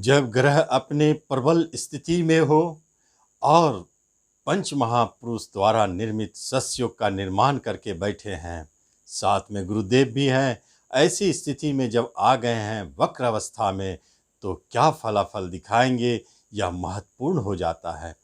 जब ग्रह अपने प्रबल स्थिति में हो और पंच महापुरुष द्वारा निर्मित सस्योग का निर्माण करके बैठे हैं, साथ में गुरुदेव भी हैं, ऐसी स्थिति में जब आ गए हैं वक्र अवस्था में, तो क्या फलाफल दिखाएंगे यह महत्वपूर्ण हो जाता है।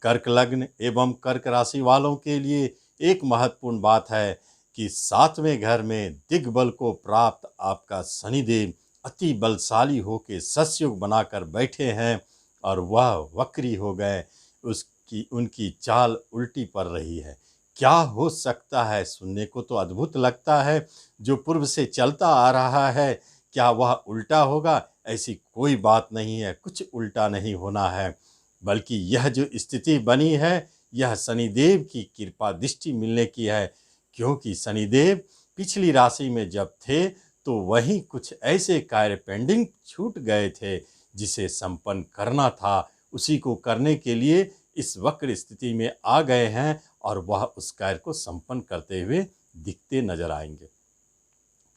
कर्क लग्न एवं कर्क राशि वालों के लिए एक महत्वपूर्ण बात है कि 7वें घर में दिग्बल को प्राप्त आपका शनिदेव अति बलशाली होकर सस्योग बनाकर बैठे हैं और वह वक्री हो गए। उसकी उनकी चाल उल्टी पड़ रही है। क्या हो सकता है? सुनने को तो अद्भुत लगता है। जो पूर्व से चलता आ रहा है, क्या वह उल्टा होगा? ऐसी कोई बात नहीं है, कुछ उल्टा नहीं होना है, बल्कि यह जो स्थिति बनी है, यह शनिदेव की कृपा दृष्टि मिलने की है। क्योंकि शनिदेव पिछली राशि में जब थे तो वहीं कुछ ऐसे कार्य पेंडिंग छूट गए थे जिसे संपन्न करना था, उसी को करने के लिए इस वक्र स्थिति में आ गए हैं और वह उस कार्य को संपन्न करते हुए दिखते नजर आएंगे।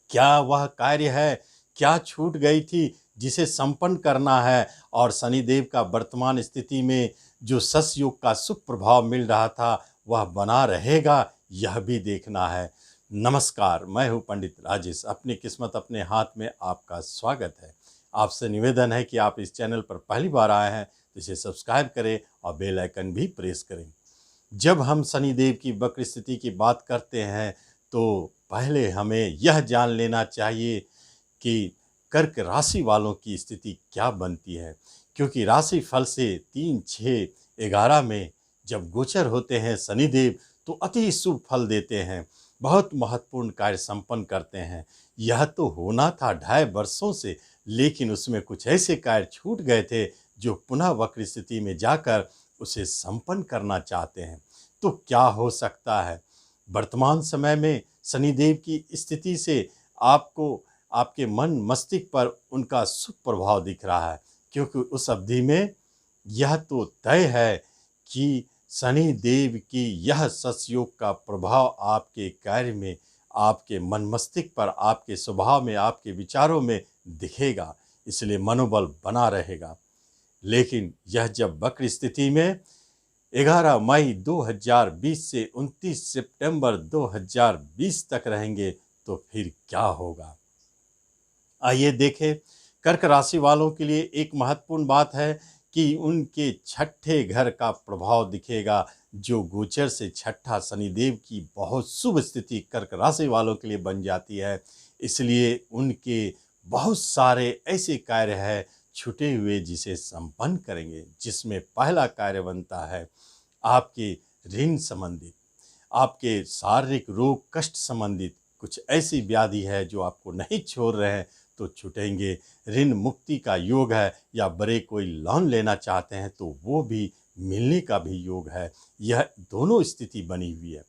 क्या वह कार्य है? क्या छूट गई थी जिसे संपन्न करना है? और शनिदेव का वर्तमान स्थिति में जो सस योग का शुभ प्रभाव मिल रहा था वह बना रहेगा, यह भी देखना है। नमस्कार, मैं हूं पंडित राजेश। अपनी किस्मत अपने हाथ में आपका स्वागत है। आपसे निवेदन है कि आप इस चैनल पर पहली बार आए हैं तो इसे सब्सक्राइब करें और बेल आइकन भी प्रेस करें। जब हम शनिदेव की वक्र स्थिति की बात करते हैं तो पहले हमें यह जान लेना चाहिए कि कर्क राशि वालों की स्थिति क्या बनती है। क्योंकि राशि फल से 3, 6, 11 में जब गोचर होते हैं शनिदेव तो अति शुभ फल देते हैं, बहुत महत्वपूर्ण कार्य संपन्न करते हैं। यह तो होना था 2.5 वर्षों से, लेकिन उसमें कुछ ऐसे कार्य छूट गए थे जो पुनः वक्र स्थिति में जाकर उसे संपन्न करना चाहते हैं। तो क्या हो सकता है? वर्तमान समय में शनिदेव की स्थिति से आपको आपके मन मस्तिष्क पर उनका शुभ प्रभाव दिख रहा है। क्योंकि उस अवधि में यह तो तय है कि शनि देव की यह ससयोग का प्रभाव आपके कार्य में, आपके मन मस्तिष्क पर, आपके स्वभाव में, आपके विचारों में दिखेगा, इसलिए मनोबल बना रहेगा। लेकिन यह जब वक्र स्थिति में 11 मई 2020 से 29 सितंबर 2020 तक रहेंगे तो फिर क्या होगा? आइए देखें। कर्क राशि वालों के लिए एक महत्वपूर्ण बात है कि उनके छठे घर का प्रभाव दिखेगा। जो गोचर से छठा शनिदेव की बहुत शुभ स्थिति कर्क राशि वालों के लिए बन जाती है। इसलिए उनके बहुत सारे ऐसे कार्य हैं छूटे हुए जिसे संपन्न करेंगे, जिसमें पहला कार्य बनता है आपके ऋण संबंधित, आपके शारीरिक रोग कष्ट संबंधित कुछ ऐसी व्याधि है जो आपको नहीं छोड़ रहे हैं तो छूटेंगे। ऋण मुक्ति का योग है, या बड़े कोई लोन लेना चाहते हैं तो वो भी मिलने का भी योग है। यह दोनों स्थिति बनी हुई है।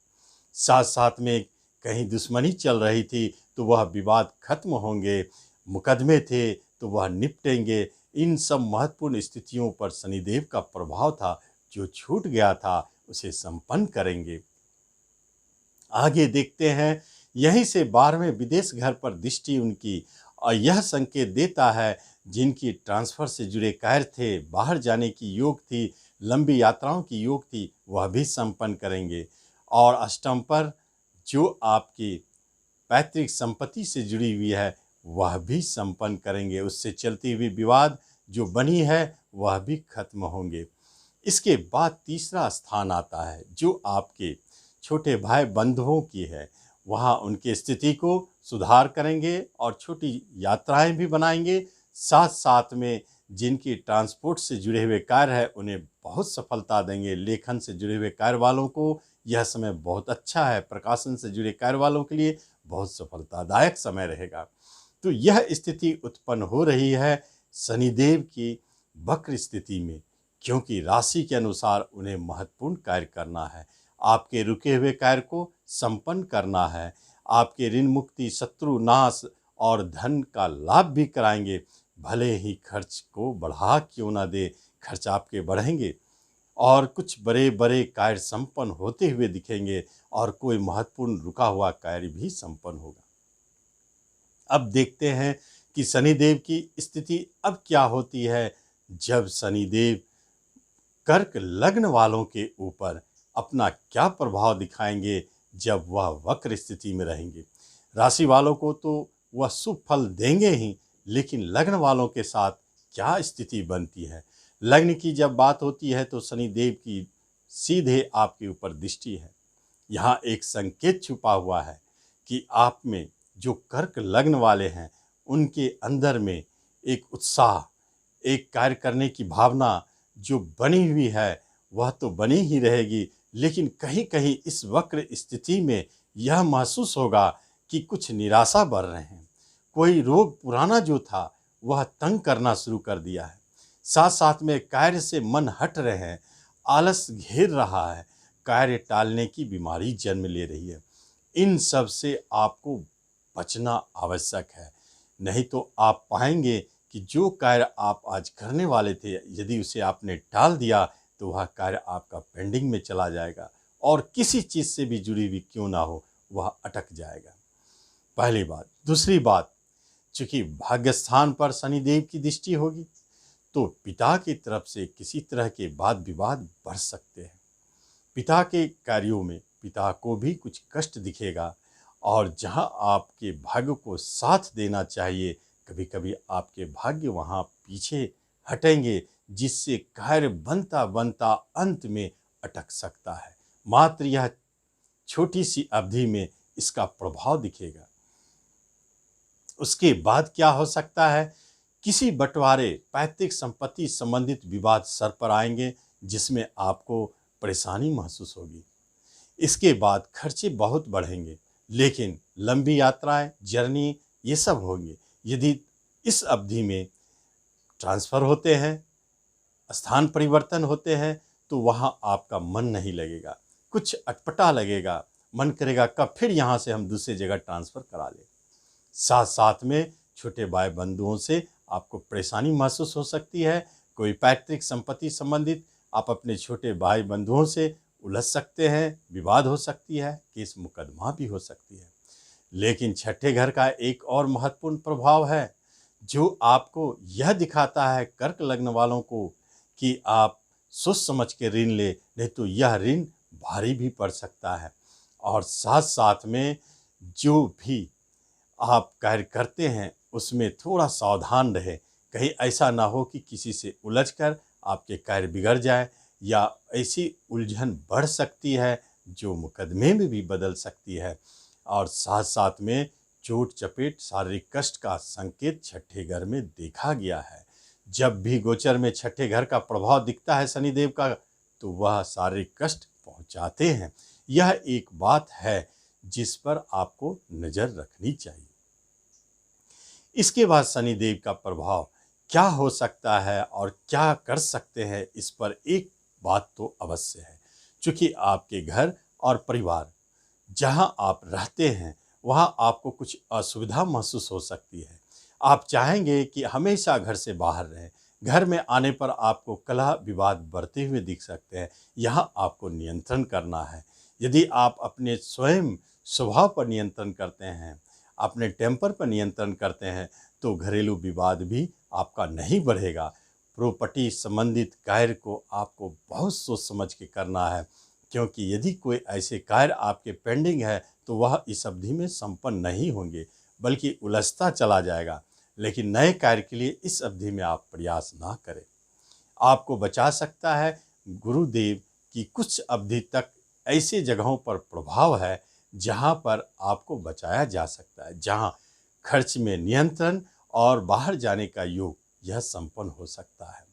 साथ साथ में कहीं दुश्मनी चल रही थी तो वह विवाद खत्म होंगे, मुकदमे थे तो वह निपटेंगे। इन सब महत्वपूर्ण स्थितियों पर शनिदेव का प्रभाव था, जो छूट गया था उसे संपन्न करेंगे। आगे देखते हैं। यहीं से 12वें विदेश घर पर दृष्टि उनकी, और यह संकेत देता है जिनकी ट्रांसफर से जुड़े कार्य थे, बाहर जाने की योग थी, लंबी यात्राओं की योग थी, वह भी संपन्न करेंगे। और अष्टम पर जो आपकी पैतृक संपत्ति से जुड़ी हुई है वह भी संपन्न करेंगे। उससे चलती हुई विवाद जो बनी है वह भी खत्म होंगे। इसके बाद तीसरा स्थान आता है जो आपके छोटे भाई बंधुओं की है। वहाँ उनकी स्थिति को सुधार करेंगे और छोटी यात्राएं भी बनाएंगे। साथ साथ में जिनकी ट्रांसपोर्ट से जुड़े हुए कार्य है उन्हें बहुत सफलता देंगे। लेखन से जुड़े हुए कार्य वालों को यह समय बहुत अच्छा है। प्रकाशन से जुड़े कार्य वालों के लिए बहुत सफलतादायक समय रहेगा। तो यह स्थिति उत्पन्न हो रही है शनिदेव की वक्र स्थिति में, क्योंकि राशि के अनुसार उन्हें महत्वपूर्ण कार्य करना है। आपके रुके हुए कार्य को संपन्न करना है। आपके ऋण मुक्ति, शत्रु नाश और धन का लाभ भी कराएंगे। भले ही खर्च को बढ़ा क्यों ना दे, खर्च आपके बढ़ेंगे और कुछ बड़े बड़े कार्य संपन्न होते हुए दिखेंगे और कोई महत्वपूर्ण रुका हुआ कार्य भी संपन्न होगा। अब देखते हैं कि शनिदेव की स्थिति अब क्या होती है जब शनिदेव कर्क लग्न वालों के ऊपर अपना क्या प्रभाव दिखाएंगे जब वह वक्र स्थिति में रहेंगे। राशि वालों को तो वह शुभ फल देंगे ही, लेकिन लग्न वालों के साथ क्या स्थिति बनती है। लग्न की जब बात होती है तो शनिदेव की सीधे आपके ऊपर दृष्टि है। यहाँ एक संकेत छुपा हुआ है कि आप में जो कर्क लग्न वाले हैं उनके अंदर में एक उत्साह, एक कार्य करने की भावना जो बनी हुई है वह तो बनी ही रहेगी, लेकिन कहीं कहीं इस वक्र स्थिति में यह महसूस होगा कि कुछ निराशा बढ़ रहे हैं। कोई रोग पुराना जो था वह तंग करना शुरू कर दिया है। साथ साथ में कार्य से मन हट रहे हैं, आलस घेर रहा है, कार्य टालने की बीमारी जन्म ले रही है। इन सब से आपको बचना आवश्यक है, नहीं तो आप पाएंगे कि जो कार्य आप आज करने वाले थे यदि उसे आपने टाल दिया तो वह कार्य आपका पेंडिंग में चला जाएगा और किसी चीज़ से भी जुड़ी हुई क्यों ना हो वह अटक जाएगा। पहली बात। दूसरी बात, चूंकि भाग्य स्थान पर शनिदेव की दृष्टि होगी तो पिता की तरफ से किसी तरह के वाद विवाद बढ़ सकते हैं। पिता के कार्यों में पिता को भी कुछ कष्ट दिखेगा और जहां आपके भाग्य को साथ देना चाहिए कभी कभी आपके भाग्य वहां पीछे हटेंगे, जिससे कार्य बनता बनता अंत में अटक सकता है। मात्र यह छोटी सी अवधि में इसका प्रभाव दिखेगा। उसके बाद क्या हो सकता है, किसी बंटवारे, पैतृक संपत्ति संबंधित विवाद सर पर आएंगे जिसमें आपको परेशानी महसूस होगी। इसके बाद खर्चे बहुत बढ़ेंगे, लेकिन लंबी यात्राएं, जर्नी ये सब होंगे। यदि इस अवधि में ट्रांसफ़र होते हैं, स्थान परिवर्तन होते हैं तो वहाँ आपका मन नहीं लगेगा, कुछ अटपटा लगेगा, मन करेगा कब फिर यहाँ से हम दूसरी जगह ट्रांसफ़र करा लें। साथ साथ में छोटे भाई बंधुओं से आपको परेशानी महसूस हो सकती है। कोई पैतृक संपत्ति संबंधित आप अपने छोटे भाई बंधुओं से उलझ सकते हैं, विवाद हो सकती है, केस मुकदमा भी हो सकती है। लेकिन छठे घर का एक और महत्वपूर्ण प्रभाव है जो आपको यह दिखाता है कर्क लग्न वालों को कि आप सोच समझ के ऋण ले, नहीं तो यह ऋण भारी भी पड़ सकता है। और साथ साथ में जो भी आप कार्य करते हैं उसमें थोड़ा सावधान रहे, कहीं ऐसा ना हो कि किसी से उलझकर आपके कार्य बिगड़ जाए या ऐसी उलझन बढ़ सकती है जो मुकदमे में भी बदल सकती है। और साथ साथ में चोट चपेट, शारीरिक कष्ट का संकेत छठे घर में देखा गया है। जब भी गोचर में छठे घर का प्रभाव दिखता है शनिदेव का तो वह शारीरिक कष्ट पहुंचाते हैं। यह एक बात है जिस पर आपको नज़र रखनी चाहिए। इसके बाद शनिदेव का प्रभाव क्या हो सकता है और क्या कर सकते हैं, इस पर एक बात तो अवश्य है। चूँकि आपके घर और परिवार जहां आप रहते हैं वहां आपको कुछ असुविधा महसूस हो सकती है। आप चाहेंगे कि हमेशा घर से बाहर रहें। घर में आने पर आपको कलह विवाद बढ़ते हुए दिख सकते हैं। यहाँ आपको नियंत्रण करना है। यदि आप अपने स्वयं स्वभाव पर नियंत्रण करते हैं, अपने टेम्पर पर नियंत्रण करते हैं तो घरेलू विवाद भी आपका नहीं बढ़ेगा। प्रॉपर्टी संबंधित कार्य को आपको बहुत सोच समझ के करना है, क्योंकि यदि कोई ऐसे कार्य आपके पेंडिंग है तो वह इस अवधि में संपन्न नहीं होंगे बल्कि उलझता चला जाएगा। लेकिन नए कार्य के लिए इस अवधि में आप प्रयास ना करें। आपको बचा सकता है गुरुदेव की कुछ अवधि तक ऐसे जगहों पर प्रभाव है जहां पर आपको बचाया जा सकता है, जहां खर्च में नियंत्रण और बाहर जाने का योग यह संपन्न हो सकता है।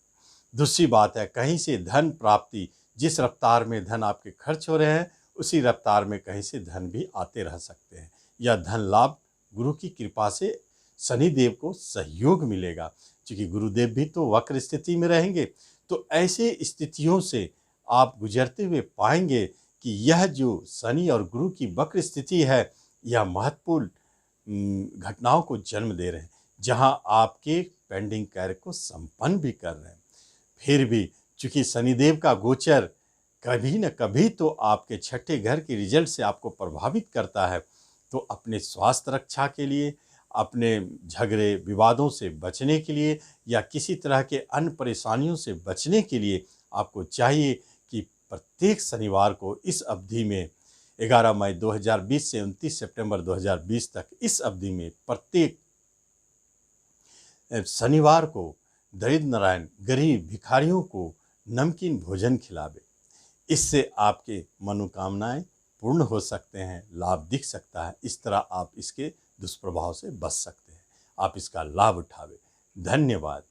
दूसरी बात है, कहीं से धन प्राप्ति, जिस रफ्तार में धन आपके खर्च हो रहे हैं उसी रफ्तार में कहीं से धन भी आते रह सकते हैं। यह धन लाभ गुरु की कृपा से शनिदेव को सहयोग मिलेगा, क्योंकि गुरुदेव भी तो वक्र स्थिति में रहेंगे। तो ऐसे स्थितियों से आप गुजरते हुए पाएंगे कि यह जो शनि और गुरु की वक्र स्थिति है यह महत्वपूर्ण घटनाओं को जन्म दे रहे हैं, जहां आपके पेंडिंग कार्य को संपन्न भी कर रहे हैं। फिर भी चूंकि शनिदेव का गोचर कभी न कभी तो आपके छठे घर के रिजल्ट से आपको प्रभावित करता है, तो अपने स्वास्थ्य रक्षा के लिए, अपने झगड़े विवादों से बचने के लिए या किसी तरह के अन्य परेशानियों से बचने के लिए आपको चाहिए कि प्रत्येक शनिवार को इस अवधि में 11 मई 2020 से 29 सितंबर 2020 तक इस अवधि में प्रत्येक शनिवार को दरिद्र नारायण गरीब भिखारियों को नमकीन भोजन खिलावे। इससे आपके मनोकामनाएं पूर्ण हो सकते हैं, लाभ दिख सकता है। इस तरह आप इसके दुष्प्रभाव से बच सकते हैं। आप इसका लाभ उठावे। धन्यवाद।